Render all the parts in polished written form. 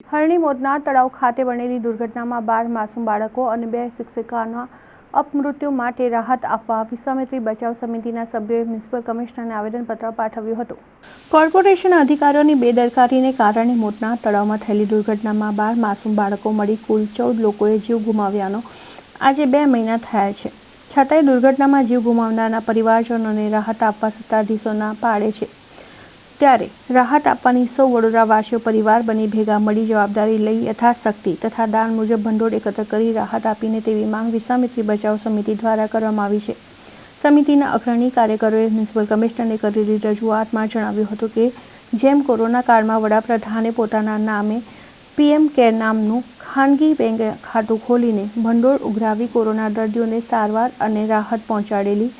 હરણી મોરના તળાવ ખાતે બનેલી દુર્ઘટનામાં 12 માસૂમ બાળકો અને 2 શિક્ષકોના અપમૃત્યુ માટે રાહત આપવા વિશ્વામિત્રી બચાવ સમિતિના સભ્યોએ મ્યુનિસિપલ કમિશનરને આવેદનપત્ર પાઠવ્યું હતું। કોર્પોરેશન અધિકારીઓની બેદરકારીને કારણે મોરના તળાવમાં થયેલી દુર્ઘટનામાં 12 માસૂમ બાળકો મળી કુલ 14 લોકોએ જીવ ગુમાવ્યાનો આજે 2 મહિના થયા છે, છતાંય દુર્ઘટનામાં જીવ ગુમાવનારના પરિવારજનોને રાહત આપવા સત્તાધીશોના પાડે છે। ત્યારે રાહત આપવાની સૌ વડોદરાવાસીઓ પરિવાર બની ભેગા મળી જવાબદારી લઈ યથાશક્તિ તથા દાન મુજબ ભંડોળ એકત્ર કરી રાહત આપીને તેવી માંગ વિશ્વામિત્રી બચાવ સમિતિ દ્વારા કરવામાં આવી છે। સમિતિના અગ્રણી કાર્યકરોએ મ્યુનિસિપલ કમિશનરને કરેલી રજૂઆતમાં જણાવ્યું હતું કે જેમ કોરોના કાળમાં વડાપ્રધાને પોતાના નામે પીએમ કેર નામનું ખાનગી બેંક ખાતું ખોલીને ભંડોળ ઉઘરાવી કોરોના દર્દીઓને સારવાર અને રાહત પહોંચાડેલી,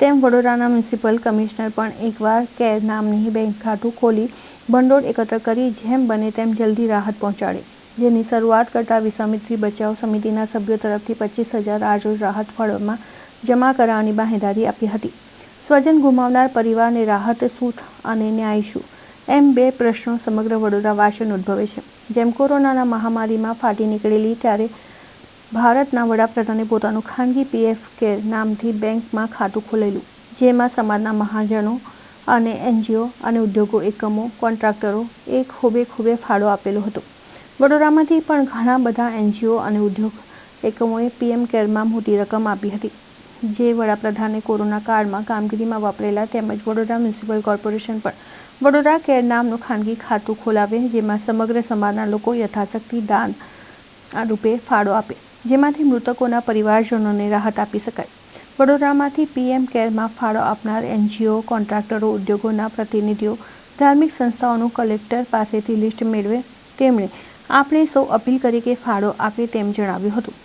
તેમ વડોદરાના મ્યુનિસિપલ કમિશનર પણ એકવાર કેર નામની બેંક ખાતું ખોલી ભંડોળ એકત્ર કરી જેમ બને તેમ જલ્દી રાહત પહોંચાડે, જેની શરૂઆત કરતા વિશ્વામિત્રી બચાવ સમિતિના સભ્યો તરફથી 25,000 આજરોજ રાહત ફળમાં જમા કરાવવાની બાંહેધરી આપી હતી। સ્વજન ગુમાવનાર પરિવારને રાહત શું અને ન્યાય શું, એમ 2 પ્રશ્નો સમગ્ર વડોદરાવાસીઓને ઉદ્ભવે છે। જેમ કોરોનાના મહામારીમાં ફાટી નીકળેલી ત્યારે ભારતના વડાપ્રધાને પોતાનું ખાનગી પીએફ કેર નામથી બેંકમાં ખાતું ખોલેલું, જેમાં સમાજના મહાજનો અને એનજીઓ અને ઉદ્યોગો એકમો કોન્ટ્રાક્ટરો એક ખૂબે ફાળો આપેલો હતો। વડોદરામાંથી પણ ઘણા બધા એનજીઓ અને ઉદ્યોગ એકમોએ પીએમ કેરમાં મોટી રકમ આપી હતી, જે વડાપ્રધાને કોરોના કાળમાં કામગીરીમાં વાપરેલા, તેમજ વડોદરા મ્યુનિસિપલ કોર્પોરેશન પણ વડોદરા કેર નામનું ખાનગી ખાતું ખોલાવે, જેમાં સમગ્ર સમાજના લોકો યથાશક્તિ દાન રૂપે ફાળો આપે, જેમાંથી મૃતકોના પરિવારજનોને રાહત આપી શકાય। વડોદરામાંથી પીએમ કેરમાં ફાળો આપનાર એનજીઓ, કોન્ટ્રાક્ટરો, ઉદ્યોગોના પ્રતિનિધિઓ, ધાર્મિક સંસ્થાઓનું કલેક્ટર પાસેથી લિસ્ટ મેળવે, તેમણે આપણે સૌ અપીલ કરી કે ફાળો આપે તેમ જણાવ્યું હતું।